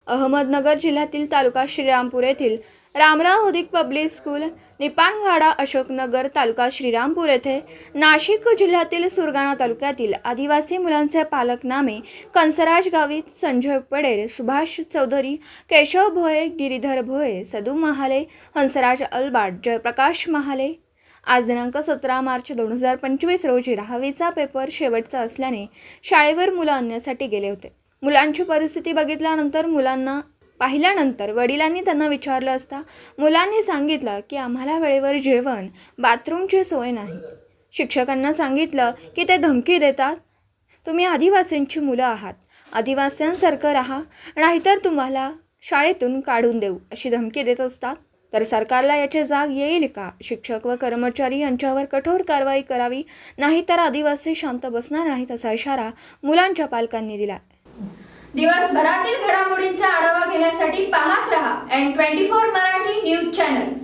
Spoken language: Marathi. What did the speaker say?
अहमदनगर जिल्ह्यातील तालुका श्रीरामपूर येथील रामराव उदिक पब्लिक स्कूल, निपाणवाडा, अशोकनगर, तालुका श्रीरामपूर येथे नाशिक जिल्ह्यातील सुरगाणा तालुक्यातील आदिवासी मुलांचे पालकनामे कंसराज गावित, संजय पडेर, सुभाष चौधरी, केशव भोये, गिरीधर भोये, सदू महाले, हंसराज अलबाट, जयप्रकाश महाले आज दिनांक 17 मार्च 2025 रोजी 10वीचा पेपर शेवटचा असल्याने शाळेवर मुलं आणण्यासाठी गेले होते. मुलांची परिस्थिती बघितल्यानंतर मुलांना पाहिल्यानंतर वडिलांनी त्यांना विचारलं असता मुलांनी सांगितलं की आम्हाला वेळेवर जेवण, बाथरूमची सोय नाही. शिक्षकांना सांगितलं की ते धमकी देतात, तुम्ही आदिवासींची मुलं आहात, आदिवासींसारखं राहा, नाहीतर तुम्हाला शाळेतून काढून देऊ अशी धमकी देत असतात. तर सरकारला याची जाग येईल का? शिक्षक व कर्मचारी यांच्यावर कठोर कारवाई करावी, नाहीतर आदिवासी शांत बसणार नाहीत असा इशारा मुलांच्या पालकांनी दिला. दिवसभरातील घडामोडींचा आढावा घेण्यासाठी पाहत रहा N24 मराठी न्यूज चॅनल.